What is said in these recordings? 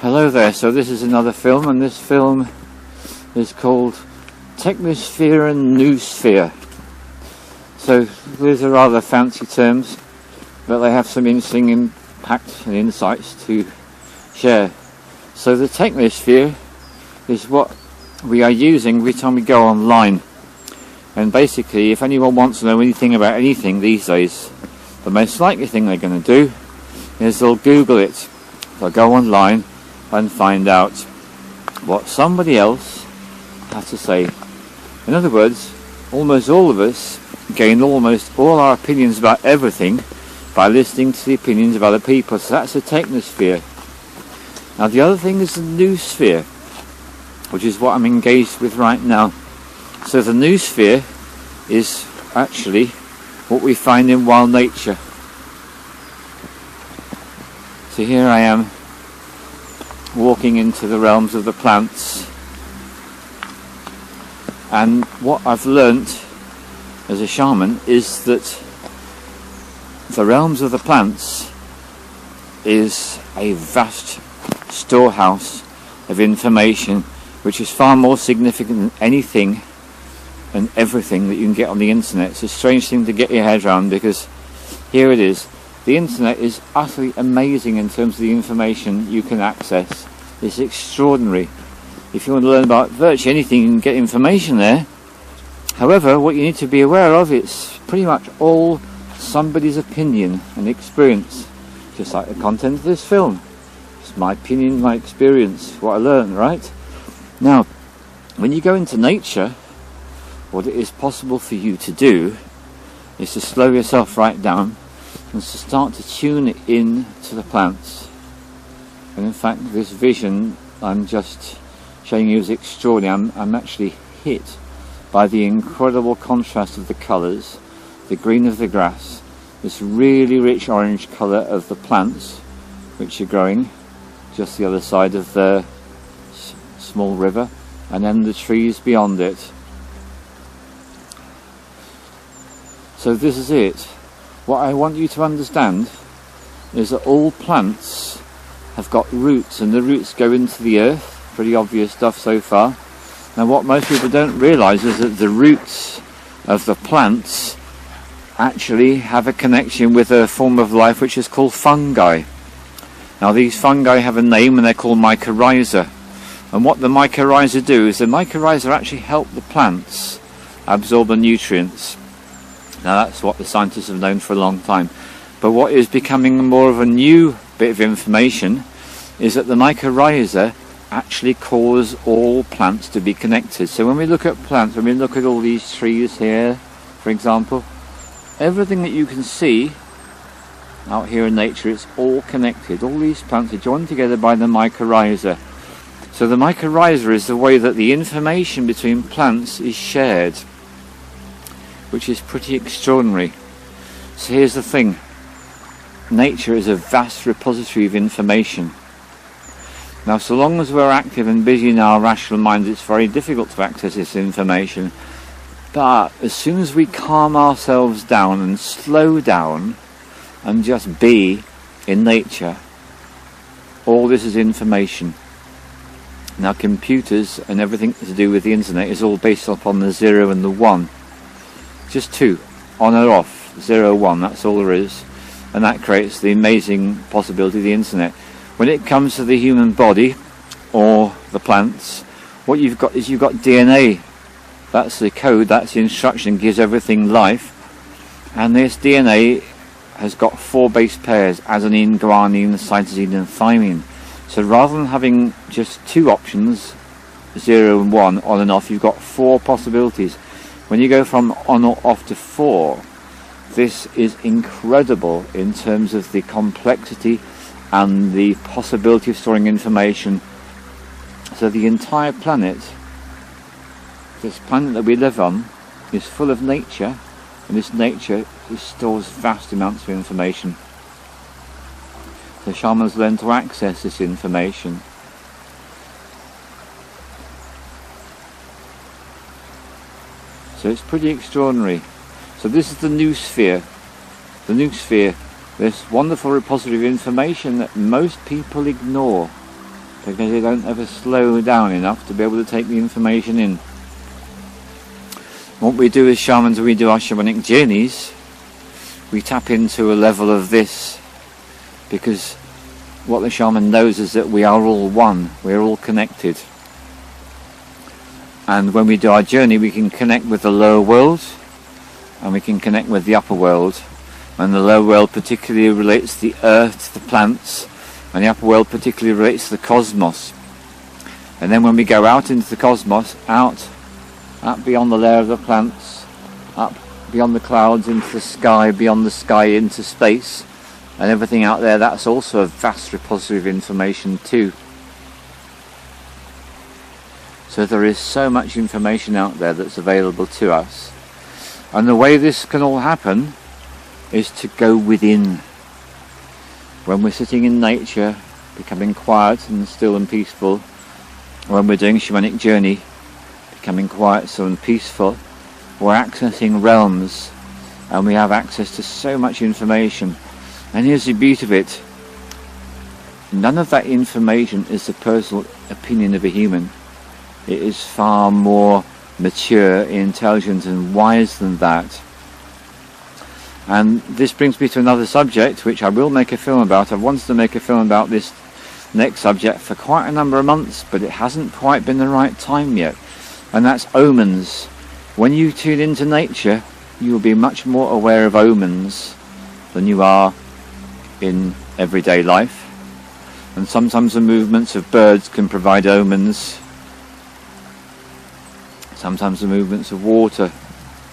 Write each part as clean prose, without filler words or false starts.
Hello there, so this is another film, and this film is called Technosphere and Noosphere. So these are rather fancy terms, but they have some interesting impact and insights to share. So the Technosphere is what we are using every time we go online. And basically, if anyone wants to know anything about anything these days, the most likely thing they're going to do is they'll Google it. They'll go online and find out what somebody else has to say. In other words, almost all of us gain almost all our opinions about everything by listening to the opinions of other people. So that's the Technosphere. Now the other thing is the Noosphere, which is what I'm engaged with right now. So the Noosphere is actually what we find in wild nature. So here I am walking into the realms of the plants, and what I've learnt as a shaman is that the realms of the plants is a vast storehouse of information which is far more significant than anything and everything that you can get on the internet. It's a strange thing to get your head around, because here it is. The internet is utterly amazing in terms of the information you can access. It's extraordinary. If you want to learn about virtually anything, you can get information there. However, what you need to be aware of, it's pretty much all somebody's opinion and experience, just like the content of this film. It's my opinion, my experience, what I learned, right? Now, when you go into nature, what it is possible for you to do is to slow yourself right down and to start to tune in to the plants. And in fact, this vision I'm just showing you is extraordinary. I'm actually hit by the incredible contrast of the colours, the green of the grass, this really rich orange colour of the plants which are growing just the other side of the small river, and then the trees beyond it. So this is it. What I want you to understand is that all plants have got roots, and the roots go into the earth. Pretty obvious stuff so far. Now what most people don't realise is that the roots of the plants actually have a connection with a form of life which is called fungi. Now these fungi have a name, and they're called mycorrhiza. And what the mycorrhiza do is the mycorrhiza actually help the plants absorb the nutrients. Now that's what the scientists have known for a long time. But what is becoming more of a new bit of information is that the mycorrhiza actually cause all plants to be connected. So when we look at plants, when we look at all these trees here, for example, everything that you can see out here in nature, it's all connected. All these plants are joined together by the mycorrhiza. So the mycorrhiza is the way that the information between plants is shared, which is pretty extraordinary. So here's the thing. Nature is a vast repository of information. Now, so long as we're active and busy in our rational minds, it's very difficult to access this information. But as soon as we calm ourselves down and slow down and just be in nature, all this is information. Now, computers and everything to do with the internet is all based upon the 0 and the 1. Just 2, on or off, 0, 1, that's all there is. And that creates the amazing possibility of the internet. When it comes to the human body or the plants, what you've got is you've got DNA. That's the code, that's the instruction, gives everything life. And this DNA has got 4 base pairs: adenine, guanine, cytosine and thymine. So rather than having just 2 options, 0 and 1, on and off, you've got 4 possibilities. When you go from on or off to 4, this is incredible in terms of the complexity and the possibility of storing information. So the entire planet, this planet that we live on, is full of nature, and this nature stores vast amounts of information. So shamans learn to access this information. So it's pretty extraordinary. So this is the Noosphere. The Noosphere, this wonderful repository of information that most people ignore. because they don't ever slow down enough to be able to take the information in. What we do as shamans when we do our shamanic journeys, we tap into a level of this, because what the shaman knows is that we are all one, we're all connected. And when we do our journey, we can connect with the lower world and we can connect with the upper world. And the lower world particularly relates to the earth, the plants, and the upper world particularly relates to the cosmos. And then when we go out into the cosmos, out beyond the layer of the plants, up beyond the clouds into the sky, beyond the sky into space, and everything out there, that's also a vast repository of information too. So there is so much information out there that's available to us. And the way this can all happen is to go within. When we're sitting in nature, becoming quiet and still and peaceful, when we're doing a shamanic journey, becoming quiet, still and peaceful, we're accessing realms and we have access to so much information. And here's the beauty of it. None of that information is the personal opinion of a human. It is far more mature, intelligent and wise than that. And this brings me to another subject which I will make a film about. I've wanted to make a film about this next subject for quite a number of months, but it hasn't quite been the right time yet. And that's omens. When you tune into nature, you will be much more aware of omens than you are in everyday life. And sometimes the movements of birds can provide omens. Sometimes the movements of water.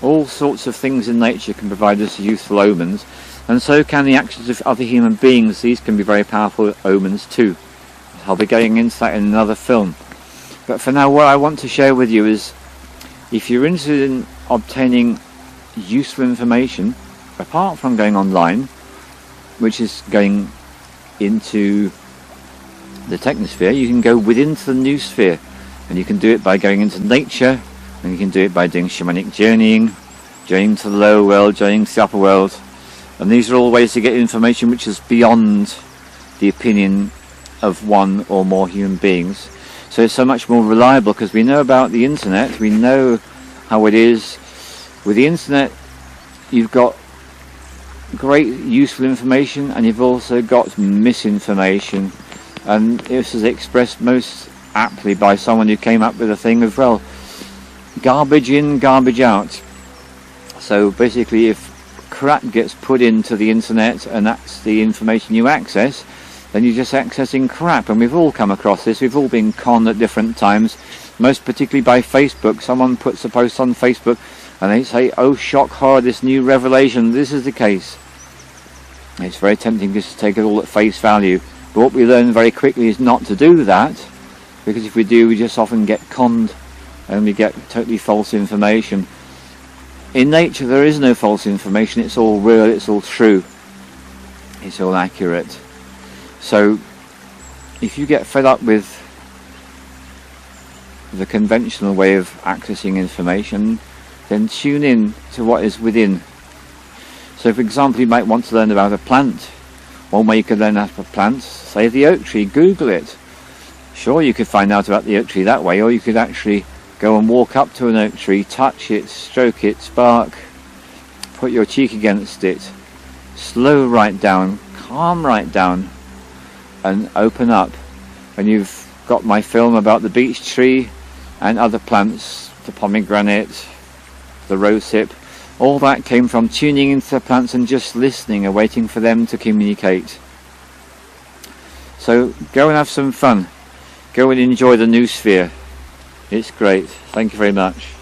All sorts of things in nature can provide us useful omens, and so can the actions of other human beings. These can be very powerful omens too. I'll be going into that in another film. But for now, what I want to share with you is, if you're interested in obtaining useful information, apart from going online, which is going into the Technosphere, you can go within the Noosphere, and you can do it by going into nature, and you can do it by doing shamanic journeying, journeying to the lower world, journeying to the upper world. And these are all ways to get information which is beyond the opinion of one or more human beings. So it's so much more reliable, because we know about the internet, we know how it is. With the internet, you've got great useful information, and you've also got misinformation. And this is expressed most aptly by someone who came up with a thing of, well, garbage in, garbage out. So basically, if crap gets put into the internet and that's the information you access, then you're just accessing crap. And we've all come across this, we've all been conned at different times, most particularly by Facebook. Someone puts a post on Facebook and they say, oh shock, horror, this new revelation, this is the case. It's very tempting just to take it all at face value, but what we learn very quickly is not to do that, because if we do, we just often get conned and we get totally false information. In nature there is no false information, it's all real, it's all true, it's all accurate. So if you get fed up with the conventional way of accessing information, then tune in to what is within. So for example, you might want to learn about a plant. One way you could learn about a plant, say the oak tree, Google it. Sure, you could find out about the oak tree that way, or you could actually go and walk up to an oak tree, touch it, stroke it, spark, put your cheek against it, slow right down, calm right down, and open up. And you've got my film about the beech tree and other plants, the pomegranate, the rosehip. All that came from tuning into the plants and just listening and waiting for them to communicate. So go and have some fun. Go and enjoy the Noosphere. It's great. Thank you very much.